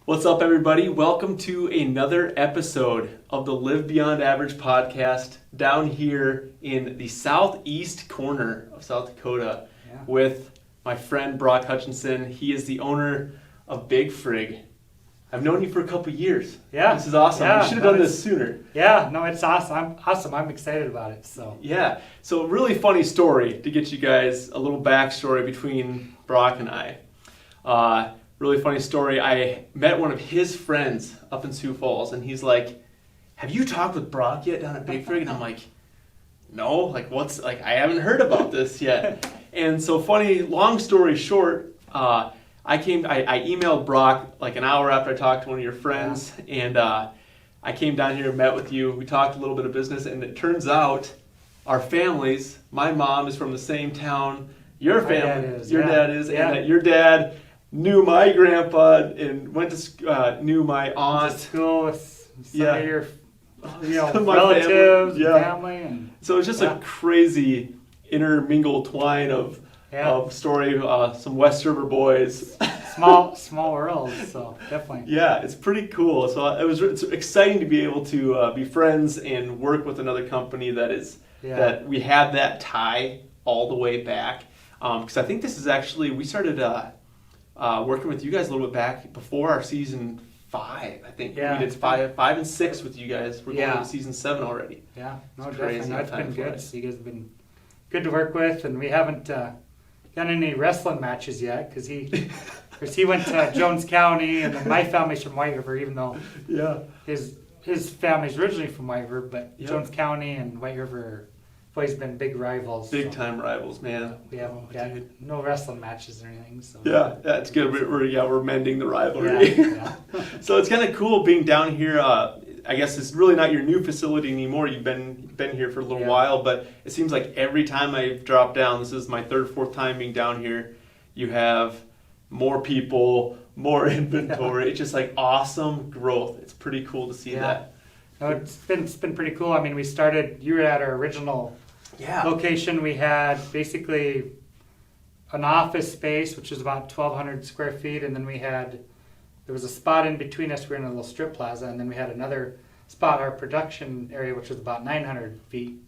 What's up, everybody? Welcome to another episode of the Live Beyond Average podcast down here in the southeast corner of South Dakota with my friend Brock Hutchinson. He is the owner of Big Frig. I've known you for a couple years. Yeah. This is awesome. Yeah, you should have done this sooner. Yeah, no, it's awesome. I'm excited about it. So really funny story to get you guys a little backstory between Brock and I. Really funny story. I met one of his friends up in Sioux Falls, and he's like, "Have you talked with Brock yet down at Big Frig?" And I'm like, "No, I haven't heard about this yet." And so funny, long story short, I emailed Brock like an hour after I talked to one of your friends, and I came down here and met with you. We talked a little bit of business, and it turns out our families, my mom is from the same town your dad is, and that your dad knew my grandpa and knew my aunt. Went to school with some of your my relatives, family, and so it's just a crazy intermingled twine of story. Some West River boys, small world. So definitely, it's pretty cool. So it's exciting to be able to be friends and work with another company that we have that tie all the way back. Because I think this is actually we started. Working with you guys a little bit back before our season 5, I think. We did 5 and 6 with you guys. We're going to season 7 already. Yeah, no, definitely. No, it's been good. So you guys have been good to work with, and we haven't done any wrestling matches yet because he went to Jones County, and then my family's from White River, even though his family's originally from White River, but Jones County and White River always been big rivals. Big time rivals, man. We haven't got no wrestling matches or anything. So it's good. We're mending the rivalry. So it's kind of cool being down here. I guess it's really not your new facility anymore. You've been here for a little while, but it seems like every time I drop down, this is my 3rd, 4th time being down here, you have more people, more inventory. It's just like awesome growth. It's pretty cool to see that. No, it's been pretty cool. I mean, you were at our original location. We had basically an office space, which was about 1,200 square feet, and then there was a spot in between us. We were in a little strip plaza, and then we had another spot, our production area, which was about 900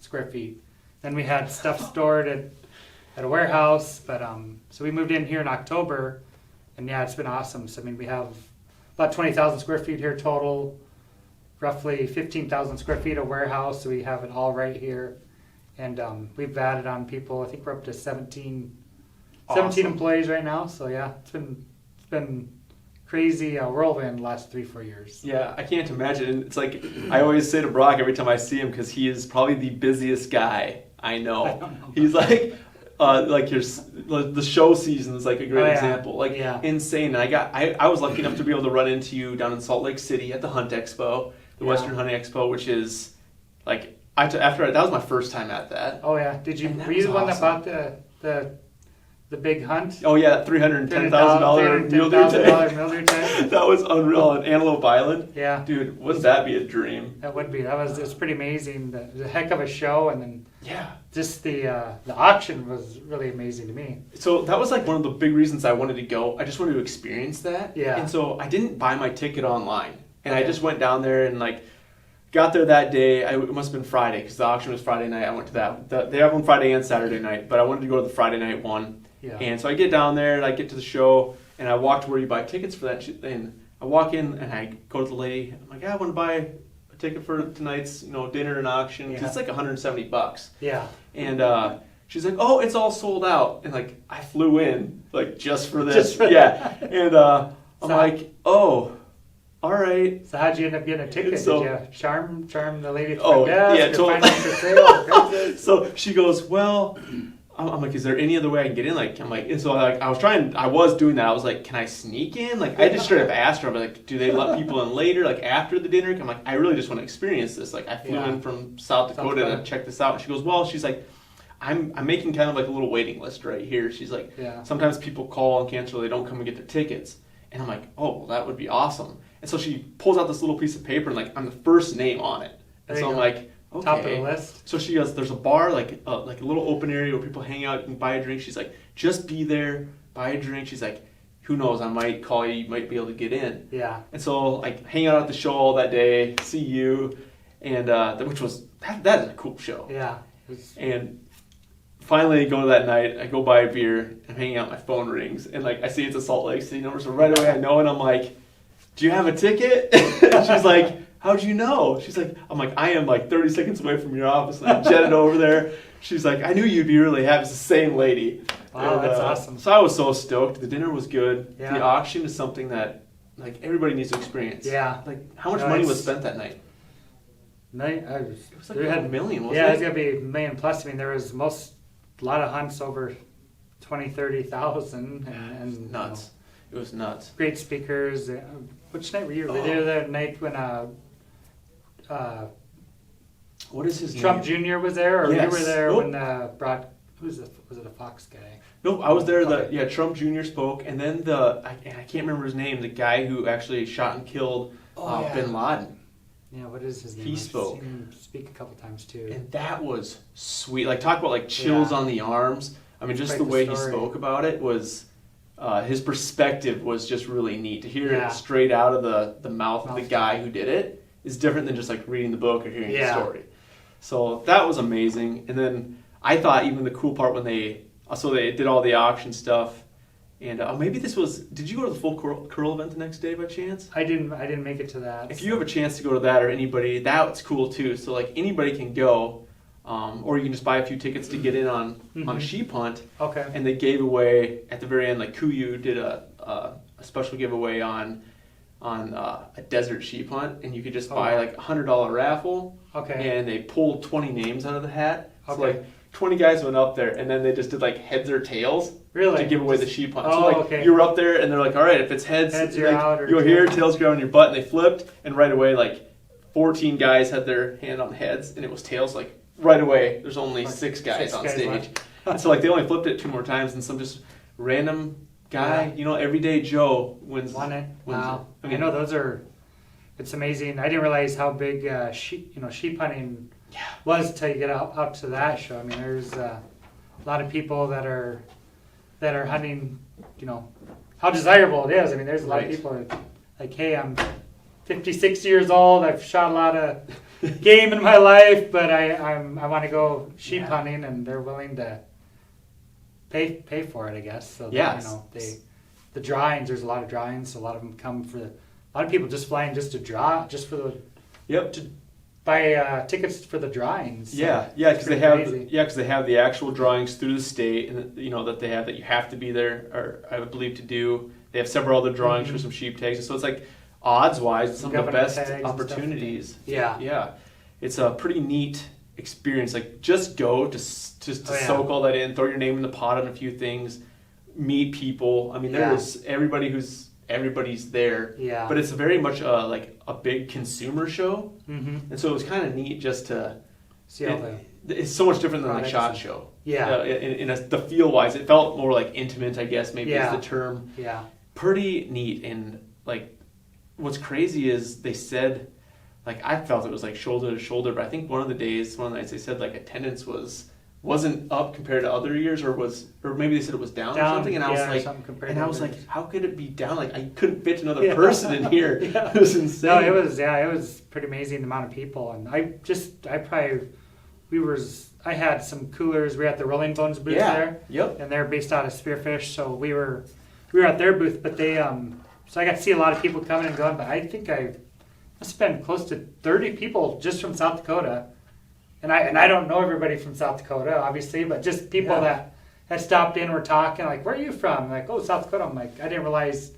square feet. Then we had stuff stored at a warehouse, but so we moved in here in October, and it's been awesome. So I mean, we have about 20,000 square feet here total, roughly 15,000 square feet of warehouse, so we have it all right here. And we've added on people. I think we're up to 17 employees right now. So it's been crazy whirlwind the last 3-4 years. Yeah, I can't imagine. And it's like I always say to Brock every time I see him, because he is probably the busiest guy I know. He's like the show season is like a great example. Insane. And I was lucky enough to be able to run into you down in Salt Lake City at the Hunt Expo, the Western Hunting Expo, which is like. That was my first time at that. Oh yeah, were you the one that bought the big hunt? Oh yeah, $310,000 mule deer tag. That was unreal on Antelope Island. Yeah, dude, wouldn't that be a dream? That would be. It was pretty amazing. The heck of a show, and then just the auction was really amazing to me. So that was like one of the big reasons I wanted to go. I just wanted to experience that. Yeah. And so I didn't buy my ticket online, and I just went down there and got there that day. It must have been Friday because the auction was Friday night. I went to that. They have one Friday and Saturday night, but I wanted to go to the Friday night one. Yeah. And so I get down there and I get to the show and I walk to where you buy tickets for that. And I walk in and I go to the lady. I'm like, I want to buy a ticket for tonight's dinner and auction. It's like $170. Yeah. And she's like, oh, it's all sold out. And I flew in just for this. And I'm like, oh. All right. So how'd you end up getting a ticket? So, did you charm the lady at the front desk? Totally. So she goes, well, I'm like, is there any other way I can get in? And so I was doing that. I was like, can I sneak in? I just straight up asked her, I'm like, do they let people in later, after the dinner? I'm like, I really just want to experience this. I flew in from South Dakota to check this out. And she goes, well, she's like, I'm making kind of a little waiting list right here. She's like, sometimes people call and cancel, they don't come and get their tickets. And I'm like, oh, well, that would be awesome. And so she pulls out this little piece of paper and I'm the first name on it. And so I'm like, okay. Top of the list. So she goes, there's a bar, like a little open area where people hang out and buy a drink. She's like, just be there, buy a drink. She's like, who knows, I might call you, you might be able to get in. Yeah. And so, like, hang out at the show all that day, see you, and which was, that is a cool show. Yeah. And finally, go to that night, I go buy a beer, I'm hanging out, my phone rings, and, like, I see it's a Salt Lake City number, so right away I know, and I'm like, do you have a ticket? And she's like, how'd you know? She's like, I'm like, I am like 30 seconds away from your office, and I jetted over there. She's like, I knew you'd be really happy. It's the same lady. Wow, and, that's awesome. So I was so stoked. The dinner was good. Yeah. The auction is something that, like, everybody needs to experience. Yeah. Like, how much money was spent that night? It was like $1 million, wasn't it? Yeah, it's going to be $1 million plus. I mean, there was a lot of hunts over 20, 30,000. And nuts. It was nuts. Great speakers. Which night were you? Were you there that night when what is his Trump name? Jr. was there? Or yes. you were there nope. when was it a Fox guy? Nope, I was there. Trump Jr. spoke, and then I can't remember his name, the guy who actually shot and killed Bin Laden. Yeah, what is his name? He spoke. I've seen him speak a couple times too. And that was sweet. Like, talk about like chills on the arms. I mean, just the way he spoke about it was, his perspective was just really neat. To hear it straight out of the mouth of the guy who did it is different than just like reading the book or hearing the story. So that was amazing. And then I thought even the cool part when they did all the auction stuff. And maybe this was. Did you go to the full curl event the next day by chance? I didn't make it to that. If you have a chance to go to that, or anybody, that's cool too. So like anybody can go, or you can just buy a few tickets to get in on a sheep hunt. Okay. And they gave away at the very end, like Kuyu did a special giveaway on a desert sheep hunt, and you could just buy like $100 raffle. Okay. And they pulled 20 names out of the hat. So Okay. like 20 guys went up there, and then they just did like heads or tails. Really? To give away the sheep hunt. Oh, so like okay. you were up there, and they're like, all right, if it's heads you're like, out. Or you'll hear tails go on your butt, and they flipped, and right away like 14 guys had their hand on heads, and it was tails. Like right away, there's only like 6 guys on stage, and so like they only flipped it 2 more times, and some just random guy, everyday Joe wins. Won it. Wow. I mean, those are. It's amazing. I didn't realize how big sheep hunting was till you get out to that show. I mean, there's a lot of people that are hunting. How desirable it is. I mean, there's a lot of people that, like, hey, I'm 56 years old. I've shot a lot of game in my life, but I want to go sheep hunting, and they're willing to pay for it, I guess. So the drawings. There's a lot of drawings. So a lot of them come for a lot of people just flying just to draw, just for the to buy tickets for the drawings. So because they have the actual drawings through the state, and that they have that you have to be there, or I would believe to do. They have several other drawings for some sheep tags, so it's like odds wise, some of the best opportunities. Yeah, it's a pretty neat experience. Like, just go to soak all that in, throw your name in the pot on a few things, meet people. I mean, there's everybody's there. Yeah. But it's very much like a big consumer show. Mm-hmm. And so it was kind of neat just to see how it's so much different than like SHOT Show. Yeah. The feel wise, it felt more like intimate, I guess, maybe is the term. Yeah. Pretty neat. And like, what's crazy is they said, like, I felt it was like shoulder to shoulder, but I think one of the nights they said like attendance wasn't up compared to other years, or maybe they said it was down or something, and I was like, how could it be down? Like, I couldn't fit another person in here. It was insane. No, it was pretty amazing, the amount of people. And I had some coolers. We were at the Rolling Bones booth there. Yep. And they're based out of Spearfish, so we were at their booth, but they so I got to see a lot of people coming and going, but I think I must have been close to 30 people just from South Dakota. And I don't know everybody from South Dakota, obviously, but just people that had stopped in, were talking, like, where are you from? I'm like, oh, South Dakota. I'm like, I didn't realize,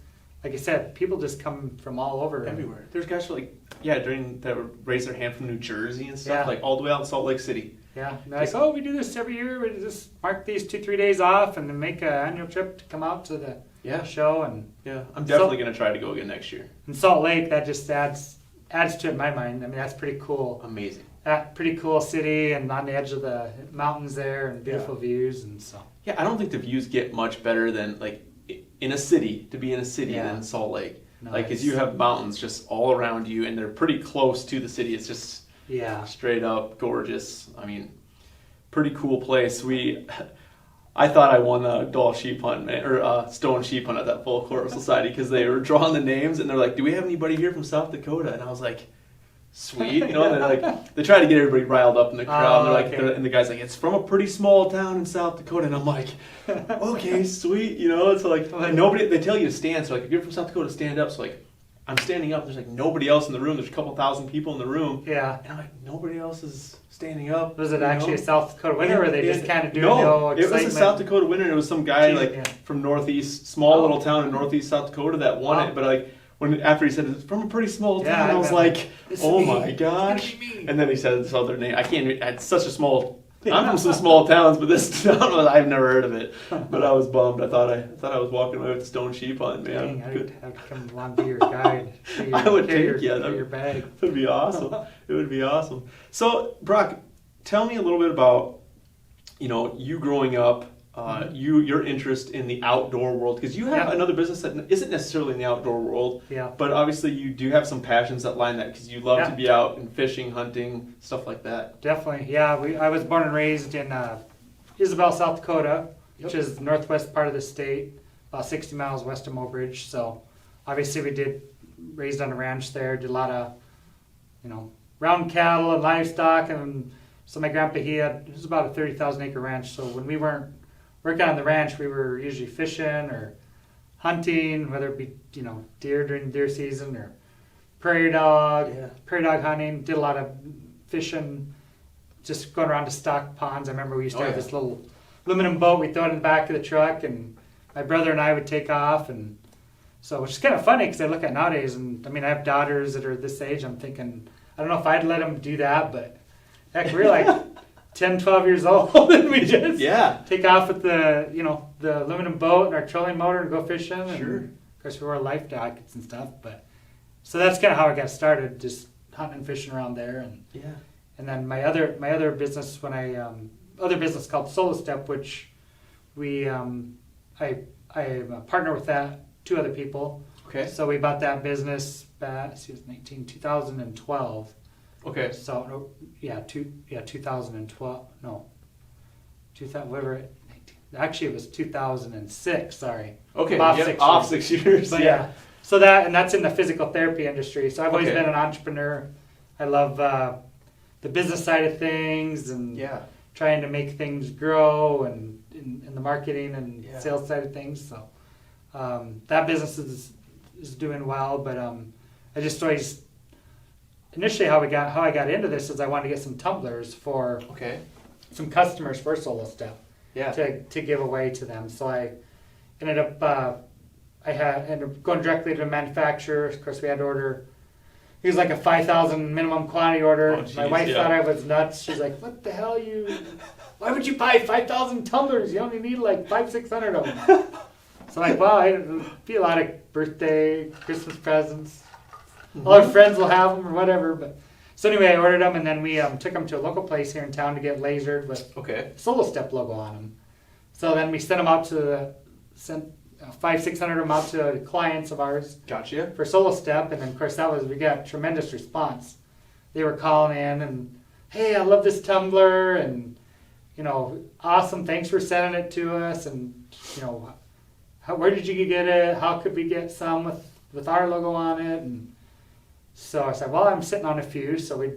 like I said, people just come from all over. Everywhere. There's guys who that raise their hand from New Jersey and stuff, like all the way out in Salt Lake City. Yeah. And they're like, oh, we do this every year. We just mark these 2-3 days off and then make an annual trip to come out to the show. And I'm definitely going to try to go again next year. And Salt Lake, that just adds to it in my mind. I mean, that's pretty cool. Amazing. Pretty cool city, and on the edge of the mountains there, and beautiful views, and so. Yeah, I don't think the views get much better than like in a city than Salt Lake. No, like, because you have mountains just all around you, and they're pretty close to the city. It's just straight up gorgeous. I mean, pretty cool place. I thought I won the Doll Sheep Hunt, man, or Stone Sheep Hunt at that Full Court Society because they were drawing the names and they're like, "Do we have anybody here from South Dakota?" And I was like, "Sweet," you know. And they're like, they try to get everybody riled up in the crowd. And they're like, Okay. and the guy's like, "It's from a pretty small town in South Dakota," and I'm like, "Okay, sweet," you know. It's like nobody. They tell you to stand, so like if you're from South Dakota, stand up. So like, I'm standing up. There's like nobody else in the room. There's a couple thousand people in the room. Yeah. And I'm like, nobody else is standing up. Was it actually a South Dakota winner, or were they just kind of doing no, the excitement? it was a South Dakota winner. It was some guy Jeez, from northeast, small little town in northeast South Dakota that won it. But like after he said it's from a pretty small town, I was like, oh my gosh. And then he said this other name. I can't. It's such a small. I'm from some small towns, but this town I've never heard of it. But I was bummed. I thought I was walking away with Stone Sheep Hunt, man. Dang, I'd come along to your guide. I would take your bag. It would be awesome. It would be awesome. So, Brock, tell me a little bit about, you growing up, your interest in the outdoor world, because you have another business that isn't necessarily in the outdoor world, but obviously you do have some passions that line that, because you love to be out and fishing, hunting, stuff like that. Definitely, yeah. I was born and raised in Isabel, South Dakota, which is the northwest part of the state, about 60 miles west of Mobridge. So obviously we raised on a ranch there, did a lot of, round cattle and livestock. And so my grandpa, it was about a 30,000 acre ranch. So when we weren't working on the ranch, we were usually fishing or hunting, whether it be, deer during deer season or prairie dog hunting. Did a lot of fishing, just going around to stock ponds. I remember we used to have this little aluminum boat. We throw it in the back of the truck, and my brother and I would take off. And so, which is kind of funny because I look at nowadays, and I have daughters that are this age. I'm thinking, I don't know if I'd let them do that, but heck, we're like 10, 12 years old, and we just take off with the aluminum boat and our trolling motor and go fishing. And of course, we wore life jackets and stuff. But so that's kind of how I got started, just hunting and fishing around there. And then my other business, other business called Solo Step, which I partner with two other people. Okay. So we bought that business back, 2012. Okay. So 2012. No, 2000 whatever. Actually, it was 2006. Sorry. Okay. Off 6 years. But so that's in the physical therapy industry. So I've always been an entrepreneur. I love the business side of things and trying to make things grow and in the marketing and sales side of things. So that business is doing well, but I just always initially how I got into this is I wanted to get some tumblers for some customers for Solo Step to give away to them. So I ended up going directly to the manufacturer. Of course, we had to order. It was like a 5,000 minimum quantity order. Oh, geez, my wife thought I was nuts. She's like, "What the hell why would you buy 5,000 tumblers? You only need like 500-600 of them." So I'm like, wow, it'd be a lot of birthday, Christmas presents. All our friends will have them or whatever. But so anyway, I ordered them, and then we took them to a local place here in town to get lasered with Solo Step logo on them. So then we sent them out to 500-600 of them out to clients of ours. Gotcha. For Solo Step, and then of course we got tremendous response. They were calling in and, "Hey, I love this tumbler," and awesome, thanks for sending it to us, and where did you get it? How could we get some with our logo on it? And so I said, well, I'm sitting on a few, so we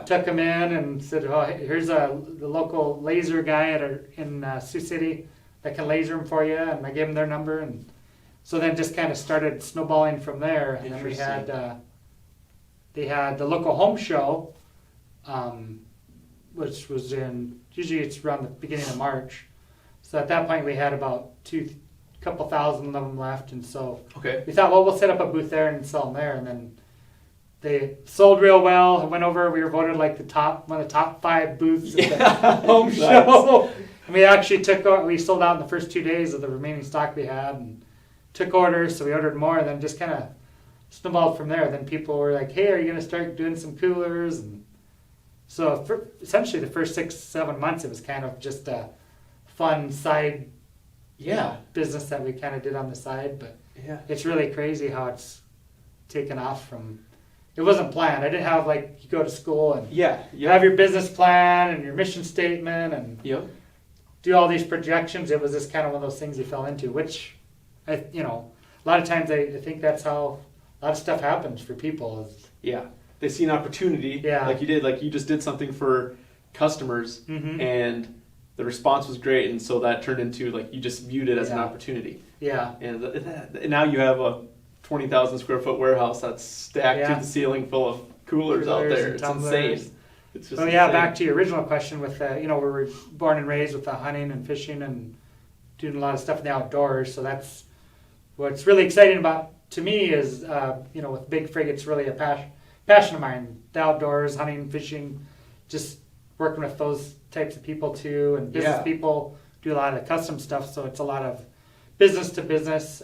took them in and said, oh, here's the local laser guy in Sioux City that can laser them for you, and I gave them their number, and so then just kind of started snowballing from there. And then we had they had the local home show, which was usually it's around the beginning of March. So at that point we had about couple thousand of them left, and so we thought, well, we'll set up a booth there and sell them there. And then they sold real well. It went over. We were voted like one of the top 5 booths at the home show. And we actually we sold out in the first 2 days of the remaining stock we had, and took orders. So we ordered more, and then just kind of snowballed from there. Then people were like, "Hey, are you going to start doing some coolers?" And so essentially the first 6-7 months, it was kind of just a fun side business that we kind of did on the side. But it's really crazy how it's taken off from. It wasn't planned. I didn't have you go to school and you have your business plan and your mission statement and do all these projections. It was just kind of one of those things you fell into, which, a lot of times I think that's how a lot of stuff happens for people. Yeah, they see an opportunity, like you did, like you just did something for customers, and the response was great, and so that turned into like you just viewed it as an opportunity. Yeah, and now you have a 20,000 square foot warehouse that's stacked to the ceiling full of coolers out there. It's insane. It's just insane. Back to your original question with we were born and raised with the hunting and fishing and doing a lot of stuff in the outdoors. So that's what's really exciting about to me is with Big Frig, it's really a passion of mine. The outdoors, hunting, fishing, just working with those types of people too, and business people do a lot of custom stuff. So it's a lot of business to business,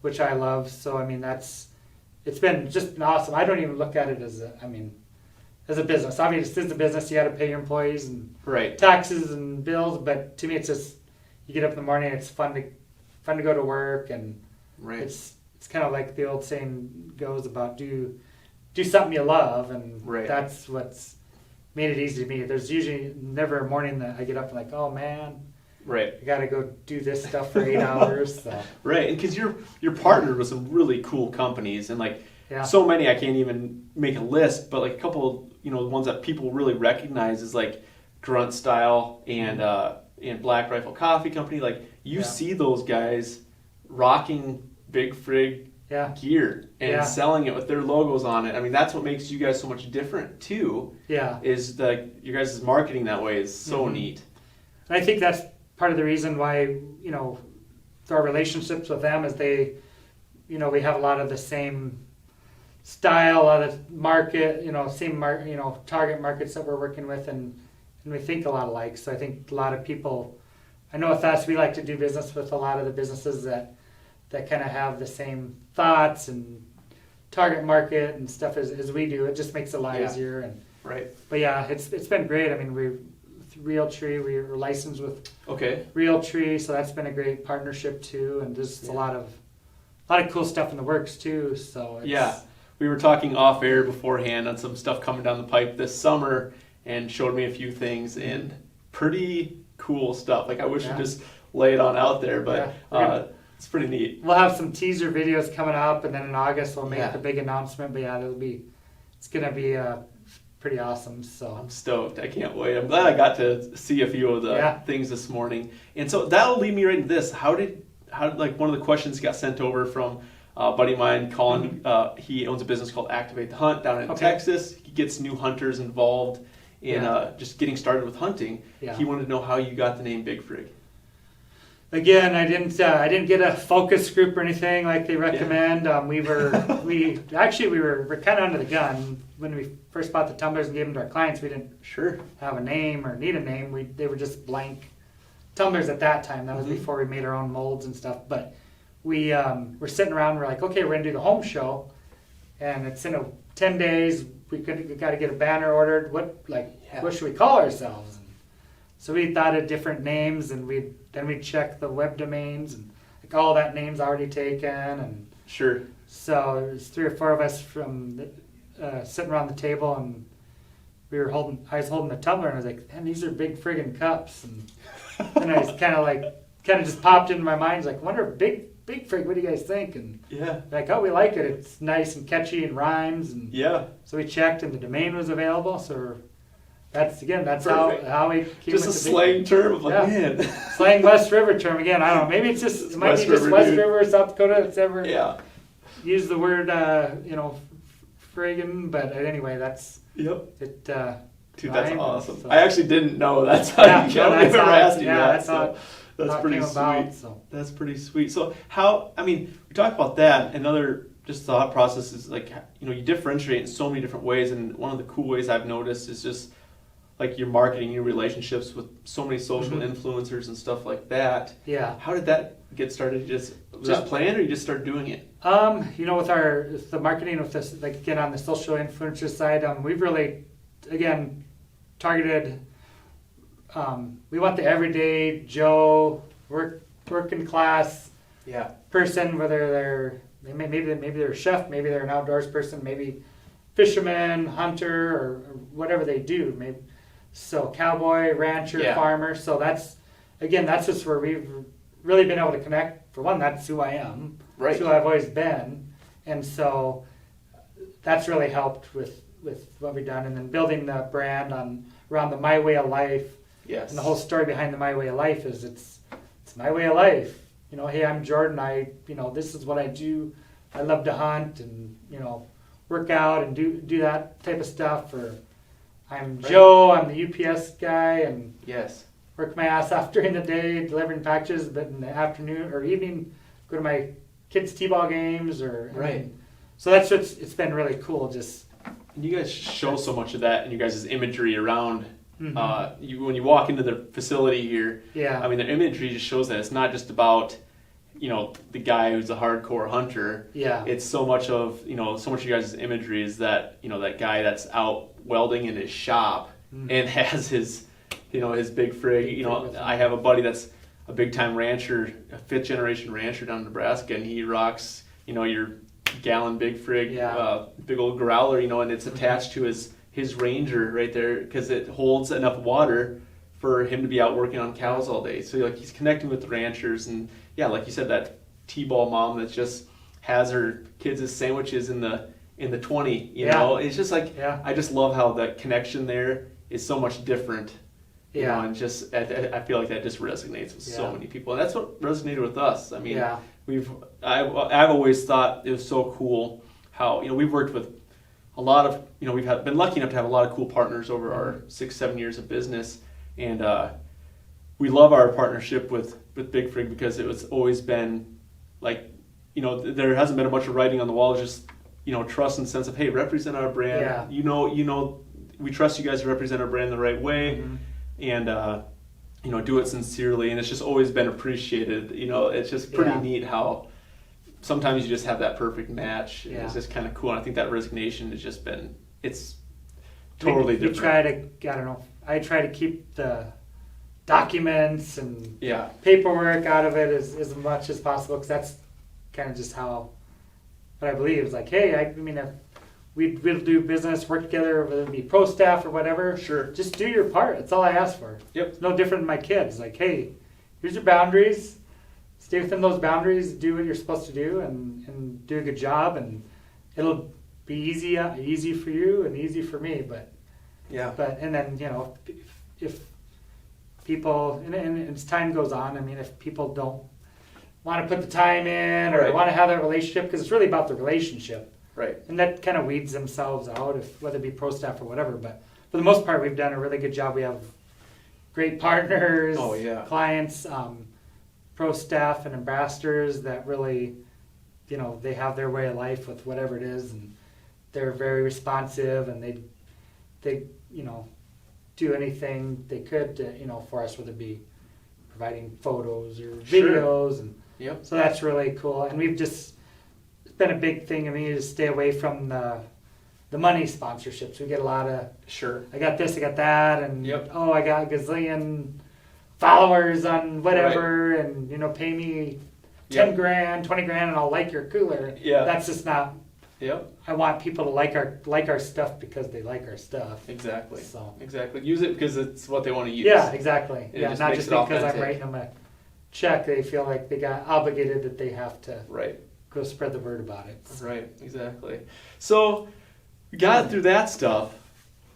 which I love. So I mean it's been just awesome. I don't even look at it as a business. Obviously, it's a business. You got to pay your employees and taxes and bills. But to me, it's just you get up in the morning. It's fun to go to work, and it's kind of like the old saying goes about do something you love, and that's what's made it easy to me. There's usually never a morning that I get up and like, oh man, I got to go do this stuff for 8 hours. So. Right, and because you're partnered with some really cool companies, and like so many I can't even make a list, but like a couple, the ones that people really recognize is like Grunt Style and Black Rifle Coffee Company. Like you see those guys rocking Big Frig gear and selling it with their logos on it. I mean, that's what makes you guys so much different too. Is your guys' marketing that way is so neat. And I think that's part of the reason why through our relationships with them is they, we have a lot of the same style, a lot of market, target markets that we're working with, and we think a lot alike. So I think a lot of people, I know with us, we like to do business with a lot of the businesses that kind of have the same thoughts and target market and stuff as we do. It just makes it a lot easier. And but it's been great. I mean, Realtree, we were licensed with Realtree, so that's been a great partnership too, and just a lot of cool stuff in the works too. So we were talking off air beforehand on some stuff coming down the pipe this summer, and showed me a few things, and pretty cool stuff. Like I wish you'd just lay it on out there, but it's pretty neat. We'll have some teaser videos coming up, and then in August we'll make the big announcement. But it's gonna be pretty awesome. So I'm stoked. I can't wait. I'm glad I got to see a few of the things this morning. And so that'll lead me right into this. How like one of the questions got sent over from a buddy of mine, Colin. He owns a business called Activate the Hunt down in Texas. He gets new hunters involved in just getting started with hunting. He wanted to know how you got the name Big Frig. Again, I didn't get a focus group or anything like they recommend. We were kind of under the gun when we first bought the tumblers and gave them to our clients. We didn't have a name or need a name. They were just blank tumblers at that time. That was before we made our own molds and stuff. But we were sitting around. We're like, okay, we're gonna do the home show, and it's in 10 days. We got to get a banner ordered. What should we call ourselves? So we thought of different names, and we'd check the web domains, and like all that name's already taken, and so there was 3 or 4 of us from sitting around the table, and I was holding the tumbler, and I was like, man, these are big friggin' cups, and I was kind of just popped into my mind. I was like, wonder if Big Frig, what do you guys think? And like, oh, we like it. It's nice and catchy and rhymes, and so we checked, and the domain was available. So that's how we came just a slang term of like, man. Slang West River term again. I don't know. Maybe it might be just West River, South Dakota that's ever used the word friggin'. But anyway, that's it. Dude, that's awesome. So. I actually didn't know that's how you got it. That's pretty sweet. That's pretty sweet. So we talk about that. Another just thought process is like, you differentiate in so many different ways. And one of the cool ways I've noticed is just like your marketing, your relationships with so many social influencers and stuff like that. How did that get started? Was that planned, or you just started doing it? With the marketing, with this, like again on the social influencer side, we've really, again, targeted. We want the everyday Joe, working class person, whether maybe they're a chef, maybe they're an outdoors person, maybe fisherman, hunter, or whatever they do. Maybe so, cowboy, rancher, farmer. So that's again, that's just where we've really been able to connect. For one, that's who I am. Right. That's who I've always been. And so that's really helped with what we've done. And then building the brand around the My Way of Life. Yes. And the whole story behind the My Way of Life is it's my way of life. Hey, I'm Jordan. This is what I do. I love to hunt and, work out and do that type of stuff. Or I'm Joe. I'm the UPS guy and yes, work my ass off during the day delivering packages, but in the afternoon or evening, go to my kids' t-ball games so that's it's been really cool. Just and you guys show so much of that in you guys' imagery around. Mm-hmm. When you walk into the facility here, yeah. I mean, the imagery just shows that it's not just about, the guy who's a hardcore hunter. Yeah. It's so much of, so much of you guys' imagery is that, that guy that's out welding in his shop and has his, his Big Frig. I have a buddy that's a big time rancher, a 5th generation rancher down in Nebraska, and he rocks, your gallon Big Frig, big old growler, and it's attached to his Ranger right there because it holds enough water for him to be out working on cows all day. So he's connecting with the ranchers, and like you said, that T-ball mom that just has her kids' sandwiches in the 20. It's just I just love how that connection there is so much different. And just I feel like that just resonates with so many people, and that's what resonated with us. I mean, I've always thought it was so cool how we've worked with a lot of we've been lucky enough to have a lot of cool partners over our 6-7 years of business, and we love our partnership with Big Frig because it was always been there hasn't been a bunch of writing on the wall, just trust and sense of, hey, represent our brand. We trust you guys to represent our brand the right way, and do it sincerely, and it's just always been appreciated. It's just pretty neat how sometimes you just have that perfect match. And it's just kind of cool. And I think that resignation has just been, it's totally different. I try to keep the documents and paperwork out of it as much as possible, because that's kind of just what I believe. It's hey, if we'll do business, work together, whether it be pro staff or whatever. Sure. Just do your part. That's all I ask for. Yep. It's no different than my kids. Hey, here's your boundaries. Stay within those boundaries. Do what you're supposed to do, and do a good job, and it'll be easy for you and easy for me. But and then if people and as time goes on, if people don't want to put the time in or want to have that relationship, because it's really about the relationship. Right. And that kind of weeds themselves out, whether it be pro staff or whatever. But for the most part, we've done a really good job. We have great partners, clients, pro staff, and ambassadors that really, they have their way of life with whatever it is, and they're very responsive, and they do anything they could to, for us, whether it be providing photos or videos, and so that's really cool. And it's been a big thing of me to stay away from the money sponsorships. We get a lot of I got this, I got that, and I got a gazillion followers on whatever, and pay me $10 grand, $20 grand, and I'll like your cooler. That's just not. I want people to like our stuff because they like our stuff. Exactly. So exactly, use it because it's what they want to use. Yeah, exactly. It not just because authentic. I'm writing them a check. They feel like they got obligated that they have to go spread the word about it. So. Right, exactly. So we got through that stuff.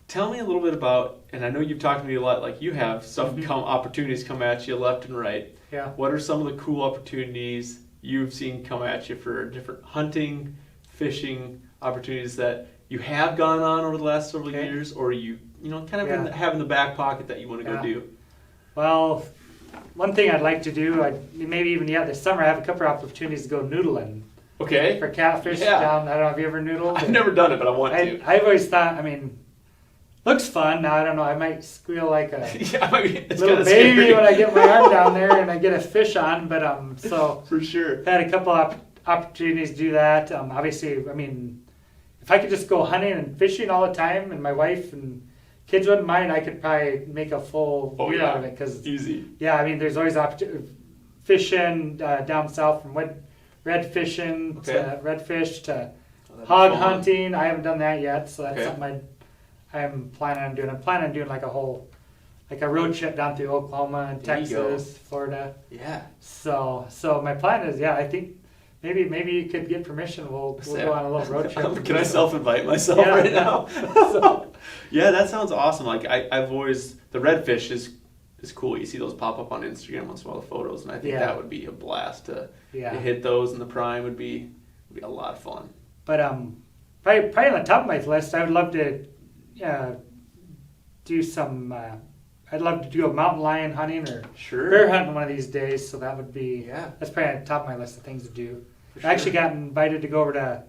Tell me a little bit about, and I know you've talked to me a lot, you have opportunities come at you left and right. Yeah. What are some of the cool opportunities you've seen come at you for different hunting, fishing opportunities that you have gone on over the last several years, or you have in the back pocket that you want to go do? Well, one thing I'd like to do, maybe even this summer, I have a couple of opportunities to go noodling. Okay. For catfish down. I don't know, have you ever noodled? I've never done it, but I want to. I've always thought, looks fun. Now, I don't know, I might squeal like a little baby when I get my arm down there and I get a fish on, but so. For sure. Had a couple opportunities to do that. Obviously, if I could just go hunting and fishing all the time, and my wife and kids wouldn't mind, I could probably make a full year out of it. Cause, easy. Yeah, there's always fishing down south, from red fishing to redfish to hog hunting. I haven't done that yet, so that's something I'm planning on doing. I'm planning on doing like a whole like a road trip down through Oklahoma and Texas, Florida. Yeah. So my plan is, I think maybe you could get permission. We'll go on a little road trip. Can I self-invite myself right now? So, yeah, that sounds awesome. Like I've always, the redfish is cool. You see those pop up on Instagram once in a while, the photos, and I think that would be a blast to hit those in the prime. Would be a lot of fun. But probably on the top of my list, I would love to do some. I'd love to do a mountain lion hunting or bear hunting one of these days. So that would be that's probably on the top of my list of things to do. I actually got invited to go over to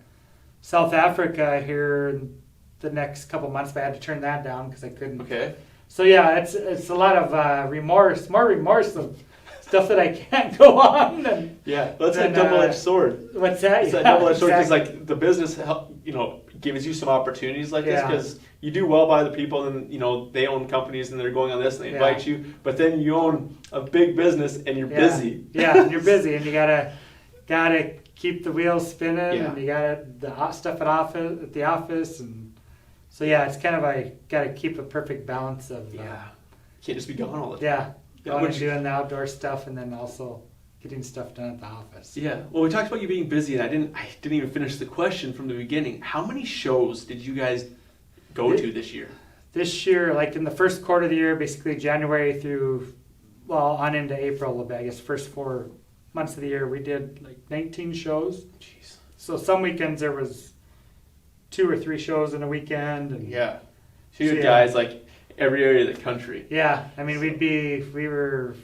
South Africa here in the next couple months, but I had to turn that down because I couldn't. Okay. So it's a lot of more remorse of stuff that I can't go on. And, that's a double-edged sword. What's that? It's a double-edged sword because like the business, gives you some opportunities like this because you do well by the people and they own companies and they're going on this and they invite you, but then you own a big business and you're busy. And you're busy and you gotta keep the wheels spinning and you gotta the hot stuff at the office and. So it's kind of I got to keep a perfect balance of can't just be gone all the time. Going and doing the outdoor stuff and then also getting stuff done at the office. Yeah. Well, we talked about you being busy, and I didn't even finish the question from the beginning. How many shows did you guys go to this year? This year, like in the first quarter of the year, basically January through on into April, I guess first 4 months of the year, we did like 19 shows. Jeez. So some weekends there was 2 or 3 shows in a weekend. And so you had guys like every area of the country. Yeah, I mean we were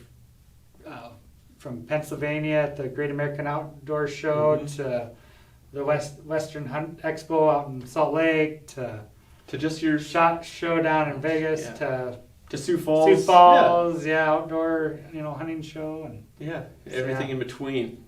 from Pennsylvania at the Great American Outdoor Show to the Western Hunt Expo out in Salt Lake to just your SHOT Show down in Vegas to Sioux Falls. Outdoor hunting show and everything in between.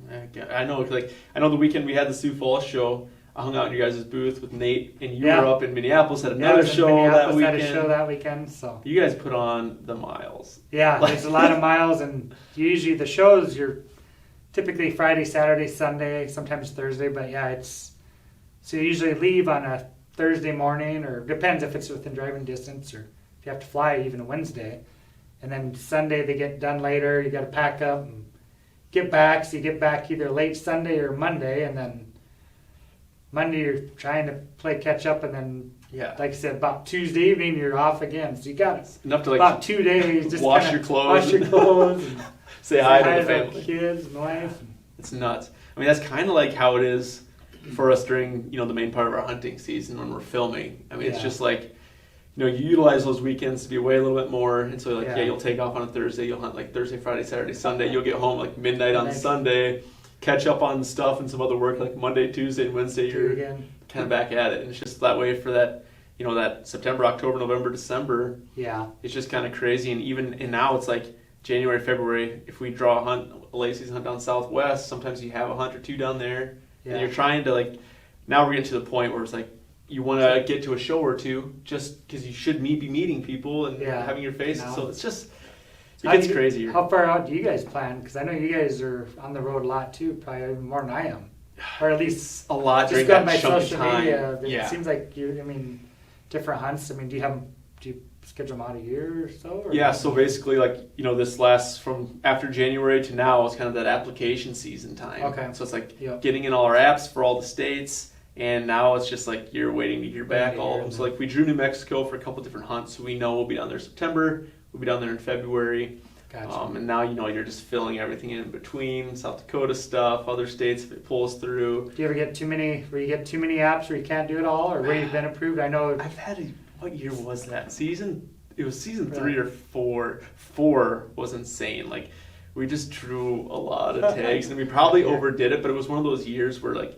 I know the weekend we had the Sioux Falls show. I hung out in your guys' booth with Nate, and you were up in Minneapolis at another show that weekend. So you guys put on the miles. Yeah, there's a lot of miles, and usually the shows you're typically Friday, Saturday, Sunday, sometimes Thursday. But so you usually leave on a Thursday morning, or depends if it's within driving distance, or if you have to fly even a Wednesday, and then Sunday they get done later. You got to pack up and get back. So you get back either late Sunday or Monday, and then Monday you're trying to play catch up, and then like I said, about Tuesday evening you're off again. So you got enough to about 2 days just wash your clothes, and say hi to the family, kids, and wife. It's nuts. I mean, that's kind of like how it is for us during the main part of our hunting season when we're filming. I mean, it's just like you utilize those weekends to be away a little bit more, and so you'll take off on a Thursday, you'll hunt like Thursday, Friday, Saturday, Sunday. You'll get home like midnight on Sunday. Catch up on stuff and some other work like Monday, Tuesday, and Wednesday. You're kind of back at it, and it's just that way for that. That September, October, November, December. Yeah, it's just kind of crazy, and now it's like January, February. If we draw a late season hunt down Southwest, sometimes you have a hunt or two down there, and you're trying to Now we're getting to the point where it's like you want to get to a show or two just because you should be meeting people and having your face. So it's just. It gets crazier. How far out do you guys plan? Because I know you guys are on the road a lot too, probably even more than I am, or at least a lot. Just got my social media. It seems like different hunts. I mean, do you schedule them out a year or so? Or so basically, this lasts from after January to now is kind of that application season time. Okay. So it's like getting in all our apps for all the states, and now it's just like you're waiting to hear back all of them. So we drew New Mexico for a couple different hunts, so we know we'll be down there September. We'll be down there in February. Gotcha. And now you're just filling everything in between South Dakota stuff, other states if it pulls through. Do you ever get too many apps where you can't do it all, or where you've been approved? I know I've had what year was that? It was season 3 or 4. 4 was insane. We just drew a lot of tags, and we probably overdid it, but it was one of those years where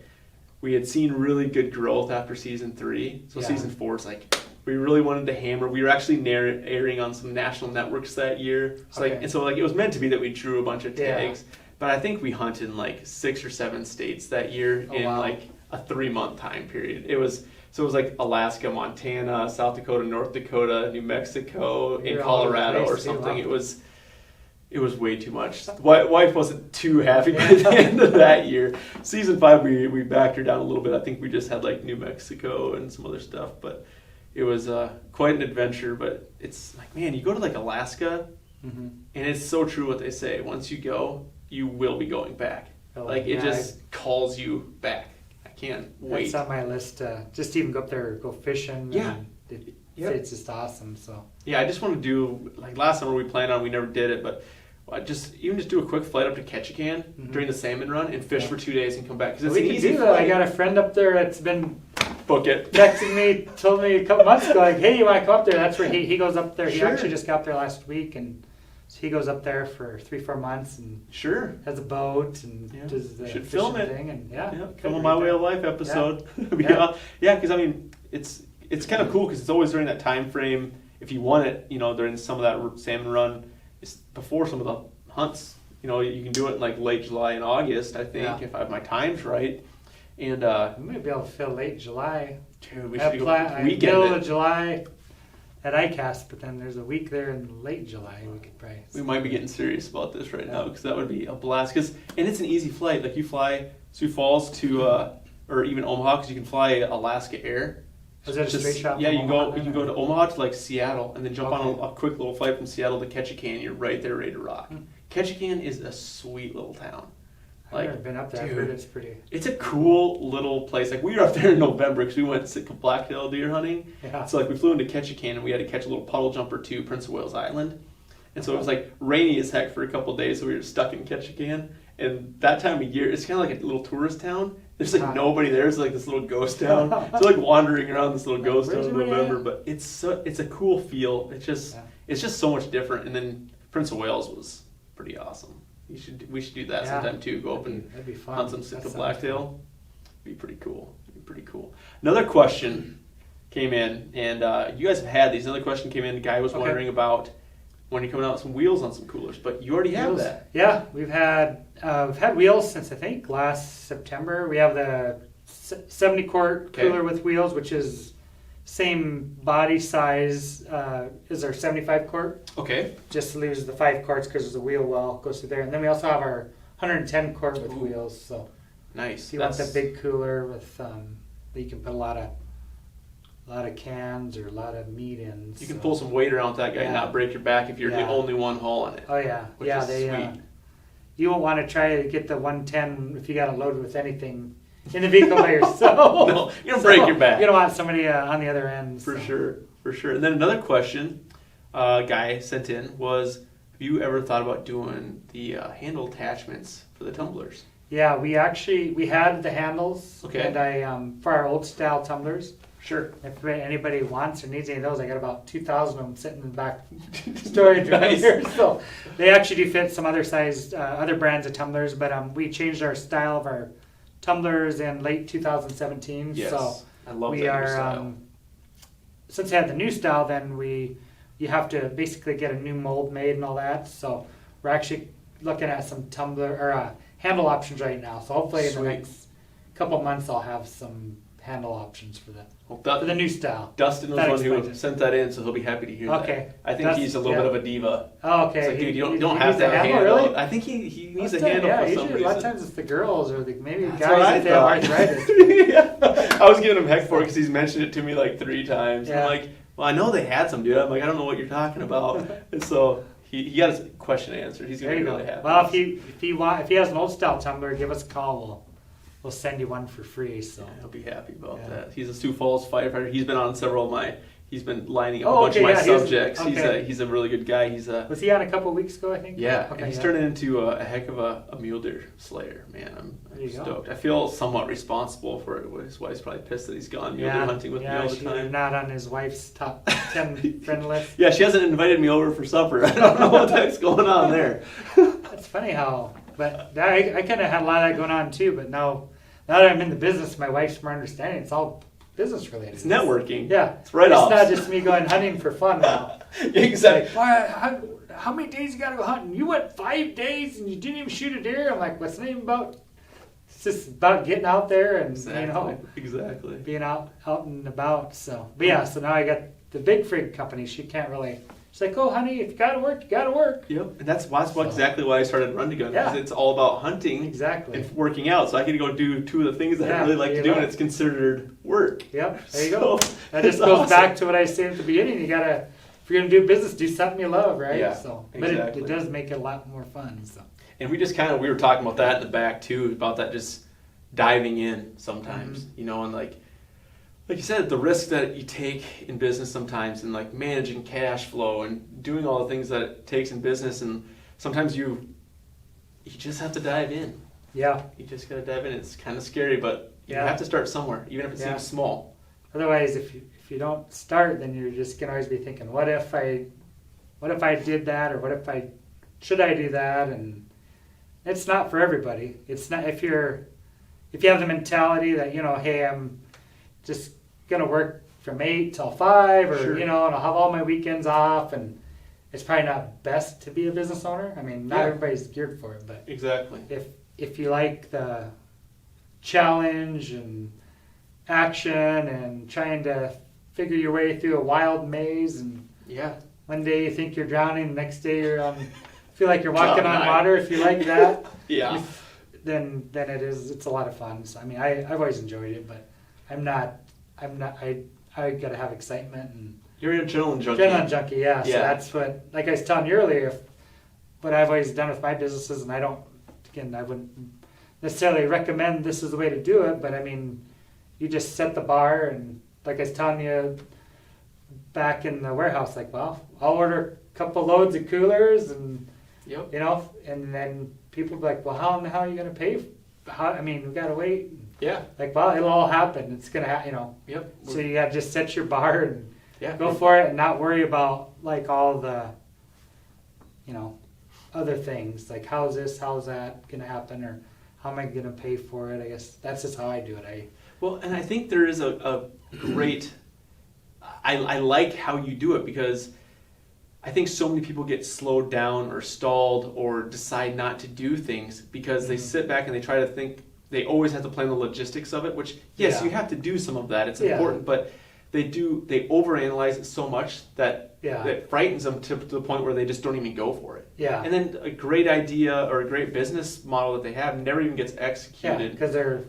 we had seen really good growth after season 3. So season 4 is we really wanted to hammer. We were actually airing on some national networks that year. So it was meant to be that we drew a bunch of tags. But I think we hunted in 6 or 7 states that year in a 3-month time period. It was Alaska, Montana, South Dakota, North Dakota, New Mexico, in Colorado or something. It was way too much. Wife wasn't too happy by the end of that year. Season 5 we backed her down a little bit. I think we just had New Mexico and some other stuff, but it was quite an adventure. But it's like, man, you go to like Alaska, and it's so true what they say. Once you go, you will be going back. Like it just calls you back. I can't wait. That's on my list. Just to even go up there, go fishing. Yeah. It's just awesome. So yeah, I just want to do like last summer we planned on. We never did it, but just do a quick flight up to Ketchikan during the salmon run and fish for 2 days and come back because it's an easy flight. I got a friend up there that's been book it. Texting me, told me a couple months ago, like, hey, you want to come up there? That's where he goes up there. He actually just got up there last week, and so he goes up there for 3-4 months and has a boat and does the should film it thing and film a My Way of Life episode. Because I mean it's kind of cool because it's always during that time frame. If you want it, during some of that salmon run, it's before some of the hunts. You can do it in like late July and August, I think, if I have my times right. And we might be able to fill late July. Dude, we should go weekend. Middle of July at ICAST, but then there's a week there in late July. We could probably. We might be getting serious about this right now because that would be a blast. And it's an easy flight. Like you fly Sioux Falls to, or even Omaha, because you can fly Alaska Air. Is that a straight shot? Yeah, you can go to Omaha to like Seattle, and then jump on a quick little flight from Seattle to Ketchikan. You're right there, ready to rock. Ketchikan is a sweet little town. I've never been up there. Dude, I've heard it's pretty. It's a cool little place. Like we were up there in November because we went to Blacktail deer hunting. Yeah. So like we flew into Ketchikan and we had to catch a little puddle jumper to Prince of Wales Island, and so it was like rainy as heck for a couple of days. So we were stuck in Ketchikan, and that time of year it's kind of like a little tourist town. There's like nobody there. It's like this little ghost town. It's like wandering around this little ghost town in November, but it's a cool feel. It's just so much different. And then Prince of Wales was pretty awesome. We should do that sometime too. Go up and hunt some Sitka blacktail. Be pretty cool. Another question came in, and you guys have had these. Another question came in. The guy was wondering about when you're coming out with some wheels on some coolers, but you already have that. Yeah, we've had wheels since I think last September. We have the 70 quart cooler with wheels, which is same body size as our 75 quart. Okay. Just leaves the 5 quarts because there's a wheel well goes through there, and then we also have our 110 quart with wheels. So nice. If you want the big cooler with that you can put a lot of cans or a lot of meat in. You can pull some weight around with that guy and not break your back if you're the only one hauling it. Oh yeah, sweet. You won't want to try to get the 110 if you got it loaded with anything in the vehicle by yourself. No, you don't break your back. You don't want somebody on the other end. For sure. And then another question a guy sent in was, have you ever thought about doing the handle attachments for the tumblers? Yeah, we had the handles. Okay. And I for our old style tumblers. Sure. If anybody wants or needs any of those, I got about 2,000 of them sitting in the back storage nice. here. So they actually do fit some other sized, other brands of tumblers, but we changed our style of our tumblers in late 2017. Yes, so I love we that are, new style. Since we had the new style, then you have to basically get a new mold made and all that. So we're actually looking at some tumbler or handle options right now. So hopefully in the next couple months I'll have some handle options for the new style. Dustin was one who sent that in, so he'll be happy to hear that. I think he's a little bit of a diva. Oh, okay. It's like, dude, you don't have to have a handle. Really? I think he needs a handle for some reason. A lot of times it's the girls or maybe guys that have arthritis. I was giving him heck for it because he's mentioned it to me like 3 times. Yeah. I'm like, well, I know they had some, dude. I'm like, I don't know what you're talking about. And so he got his question answered. He's going to be really happy. Well, if he has an old style tumbler, give us a call. We'll send you one for free. So he'll be happy about that. He's a Sioux Falls firefighter. He's been on several of my. He's been lining up a bunch of my subjects. He's a really good guy. Was he on a couple of weeks ago? I think. Yeah, and he's turning into a heck of a mule deer slayer. Man, I'm stoked. I feel somewhat responsible for it. His wife's probably pissed that he's gone mule deer hunting with me all the time. She's not on his wife's top 10 friend list. Yeah, she hasn't invited me over for supper. I don't know what the heck's going on there. That's funny how, but I kind of had a lot of that going on too. But now that I'm in the business, my wife's more understanding. It's all business related. It's networking. Yeah. It's It's not just me going hunting for fun now. Exactly. Like, how many days you got to go hunting? You went 5 days and you didn't even shoot a deer. I'm like, what's the name about? It's just about getting out there and being out and about. So, but yeah, so now I got the Big Frig company. She She's like, oh, honey, if you got to work, you got to work. Yep, and that's exactly why I started Run to Gun, because it's all about hunting and working out. So I get to go do two of the things that I really like to do, and it's considered work. Yep, there you go. That just goes back to what I said at the beginning. You got to, if you're going to do business, do something you love, right? Yeah, so, but it does make it a lot more fun. So. And we were talking about that in the back too, about that just diving in sometimes, you know, and like you said, the risk that you take in business sometimes, and like managing cash flow and doing all the things that it takes in business, and sometimes you just have to dive in. Yeah. You just got to dive in. It's kind of scary, but you have to start somewhere, even if it seems small. Otherwise, if you don't start, then you're just going to always be thinking, what if I did that, or should I do that? And it's not for everybody. It's not if you have the mentality that, you know, hey, I'm just going to work from 8 till 5, or, you know, and I'll have all my weekends off, and it's probably not best to be a business owner. I mean, not everybody's geared for it, but exactly. If you like the challenge and action and trying to figure your way through a wild maze, and one day you think you're drowning, the next day you're feel like you're walking on water. If you like that, then it's a lot of fun. So I mean, I've always enjoyed it, but I got to have excitement, and you're an adrenaline junkie. Adrenaline junkie, yeah. So that's what, like I was telling you earlier, what I've always done with my businesses, and I wouldn't necessarily recommend this is the way to do it, but I mean, you just set the bar, and like I was telling you back in the warehouse, like, well, I'll order a couple loads of coolers, and you know, and then people be like, well, how in the hell are you going to pay? I mean, we got to wait. Yeah. Like, well, it'll all happen. It's going to happen, you know. Yep. So you got to just set your bar and go for it, and not worry about, like, all the, you know, other things. Like, how's that going to happen, or how am I going to pay for it? I guess that's just how I do it. Well, and I think there is a great, I like how you do it, because I think so many people get slowed down or stalled or decide not to do things because they sit back and they try to think, they always have to plan the logistics of it, which, yes, you have to do some of that. It's important, but they overanalyze it so much that it frightens them to the point where they just don't even go for it. Yeah. And then a great idea or a great business model that they have never even gets executed. Yeah,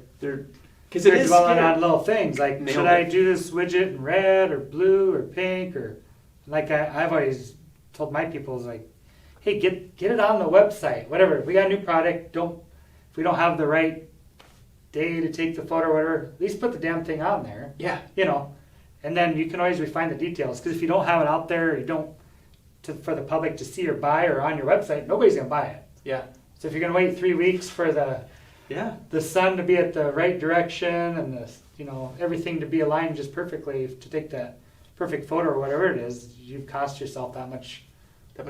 because they're dwelling on little things like, should I do this widget in red or blue or pink, or like I've always told my people, is like, hey, get it on the website, whatever. If we got a new product, if we don't have the right day to take the photo or whatever, at least put the damn thing on there. Yeah. You know, and then you can always refine the details, because if you don't have it out there, for the public to see or buy, or on your website, nobody's gonna buy it. Yeah. So if you're gonna wait 3 weeks for the sun to be at the right direction, and everything to be aligned just perfectly to take that perfect photo or whatever it is, you've cost yourself that much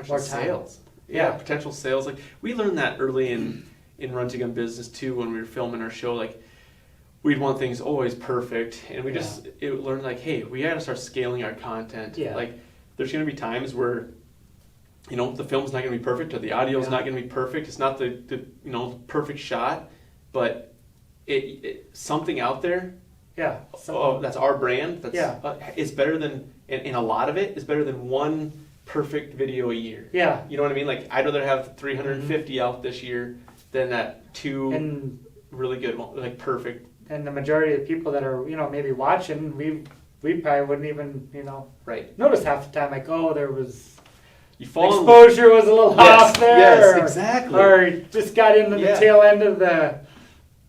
more sales. Yeah, potential sales. Like, we learned that early in Run to Gun business too, when we were filming our show. Like, we'd want things always perfect, and we learned, like, hey, we got to start scaling our content. Yeah. Like, there's going to be times where, you know, the film's not going to be perfect, or the audio's not going to be perfect. It's not the perfect shot, but it something out there. Yeah. That's our brand. It's better than, and a lot of it is better than one perfect video a year. Yeah. You know what I mean? Like, I'd rather have 350 out this year than that 2 really good one, like perfect. And the majority of the people that are, maybe watching, we probably wouldn't even, notice half the time, like, oh, there was exposure was a little off there. Yes, exactly. Or just got into the tail end of the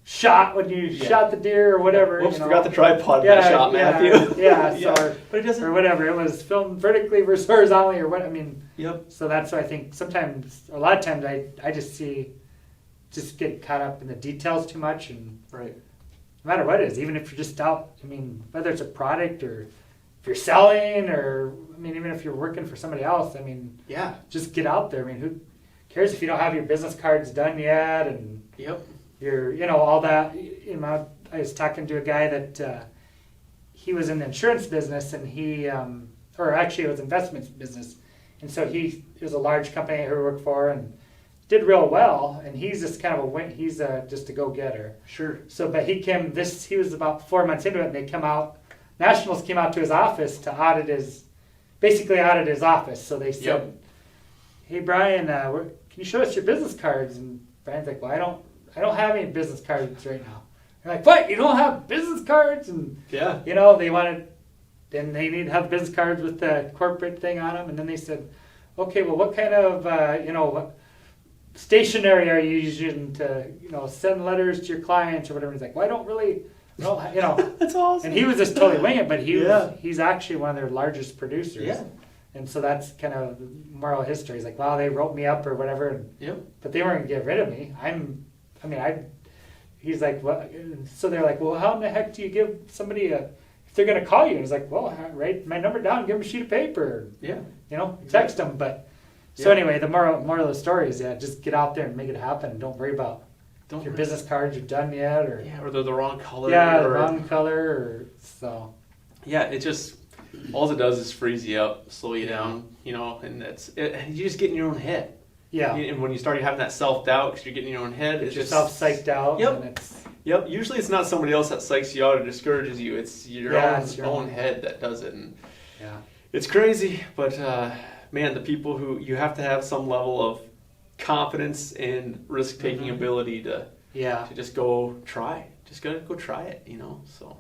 shot when you shot the deer or whatever. Whoops, forgot the tripod shot, Matthew. But it doesn't, or whatever. It was filmed vertically versus horizontally, or what. I mean, so that's why I think sometimes, a lot of times, I just get caught up in the details too much, and no matter what it is, even if you're just out, I mean, whether it's a product or if you're selling, or I mean, even if you're working for somebody else, I mean, just get out there. I mean, who cares if you don't have your business cards done yet, and you're, all that. I was talking to a guy that he was in the insurance business, and or actually it was investments business, and so it was a large company he worked for, and did real well, and he's just kind of he's just a go-getter. Sure. So, but he was about 4 months into it, and Nationals came out to his office to audit his basically out at his office. So they said, Yep. "Hey Brian, can you show us your business cards?" And Brian's like, "Well, I don't have any business cards right now." They're like, "What? You don't have business cards?" And Yeah. they wanted, then they need to have business cards with the corporate thing on them. And then they said, "Okay, well, what kind of what stationery are you using to send letters to your clients or whatever?" He's like, "Well, I don't really." That's awesome. And he was just totally winging it, but he's actually one of their largest producers. Yeah. And so that's kind of the moral of history. He's like, "Wow, they wrote me up or whatever." And, Yep. but they weren't going to get rid of me. He's like, "What?" So they're like, "Well, how in the heck do you give somebody if they're going to call you?" And he's like, "Well, write my number down, give them a sheet of paper." Yeah. Text them. But so anyway, the moral of the story is, just get out there and make it happen. Don't worry about if your business cards are done yet, or they're the wrong color. the wrong color, or so. Yeah, it just all it does is freeze you up, slow you down, and you just get in your own head. Yeah. And when you start having that self-doubt because you're getting in your own head, it's just self-psyched out. Yep. And Yep. Usually it's not somebody else that psychs you out or discourages you. It's your own head that does it. And it's crazy, but man, the people who you have to have some level of confidence and risk-taking ability to just go try. Just gotta go try it, So,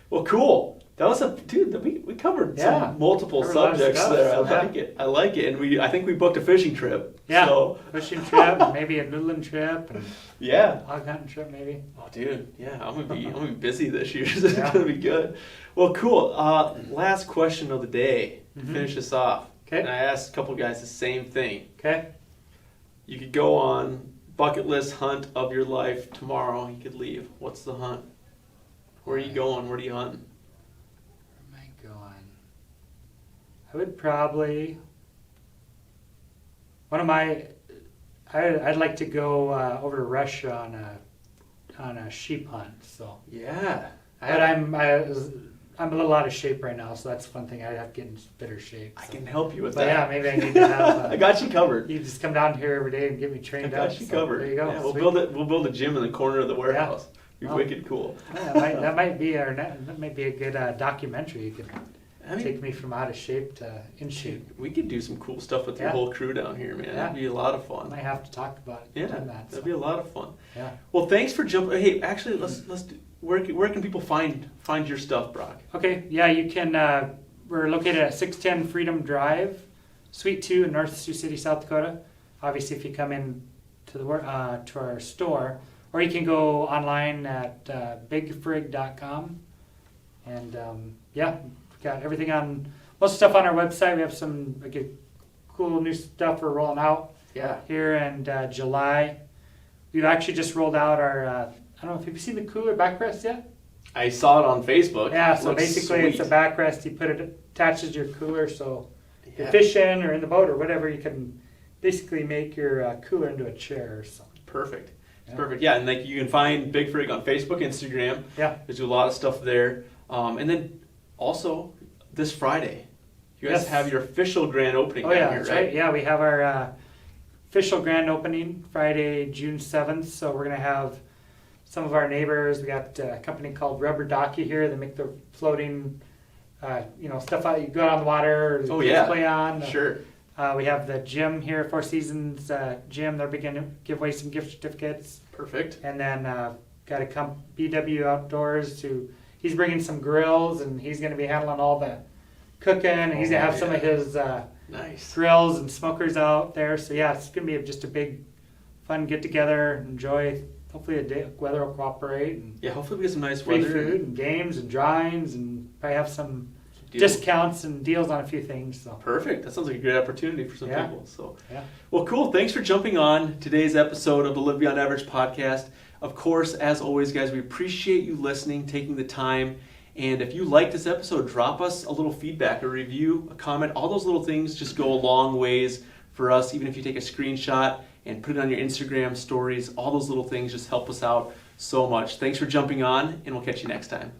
well, cool. That was we covered some multiple subjects there. I like it, and I think we booked a fishing trip. Yeah, so. Fishing trip, maybe a noodling trip, and hog hunting trip, maybe. Oh, dude, I'm gonna be busy this year. So it's gonna be good. Well, cool. Last question of the day to finish this off. Okay. And I asked a couple guys the same thing. Okay. You could go on bucket list hunt of your life tomorrow. You could leave. What's the hunt? Where are you going? Where are you hunting? Where am I going? I would probably I'd like to go over to Russia on a sheep hunt. So but I'm a little out of shape right now, so that's one thing. I'd have to get in better shape. So. I can help you with that. Yeah, maybe I need to have. I got you covered. You just come down here every day and get me trained up. I got you covered. There you go. Yeah, we'll build a gym in the corner of the warehouse. Be wicked cool. That might be a good documentary. You could take me from out of shape to in shape. We could do some cool stuff with your whole crew down here, man. That'd be a lot of fun. I might have to talk about it. That'd be a lot of fun. Yeah. Well, thanks for jumping. Hey, actually, let's do. Where can people find your stuff, Brock? Okay, you can. We're located at 610 Freedom Drive, Suite 2 in North Sioux City, South Dakota. Obviously, if you come in to our store, or you can go online at bigfrig.com, and we've got everything on most stuff on our website. We have some cool new stuff we're rolling out here in July. We've actually just rolled out our. I don't know if you've seen the cooler backrest yet. I saw it on Facebook. Yeah, so basically it's a backrest. You put it attaches to your cooler, so you're fishing or in the boat or whatever, you can basically make your cooler into a chair. So perfect. Perfect. Yeah, and you can find Big Frig on Facebook, Instagram. Yeah, there's a lot of stuff there. And then also this Friday, you guys have your official grand opening. Oh yeah, that's right. Yeah, we have our official grand opening Friday, June 7th. So we're gonna have some of our neighbors. We got a company called Rubber Docky here. They make the floating, stuff out you go out on the water. Play on. Sure. We have the gym here, Four Seasons Gym. They're beginning to give away some gift certificates. Perfect. And then got a BW Outdoors he's bringing some grills, and he's going to be handling all the cooking, and he's going to have some of his grills and smokers out there. So it's going to be just a big, fun get together. Enjoy. Hopefully the weather will cooperate. And hopefully we get some nice free weather. food and games and drawings, and probably have some discounts and deals on a few things. So. Perfect. That sounds like a great opportunity for some people. So, well, cool. Thanks for jumping on today's episode of the Live Beyond Average podcast. Of course, as always, guys, we appreciate you listening, taking the time. And if you like this episode, drop us a little feedback, a review, a comment. All those little things just go a long ways for us. Even if you take a screenshot and put it on your Instagram stories, all those little things just help us out so much. Thanks for jumping on, and we'll catch you next time.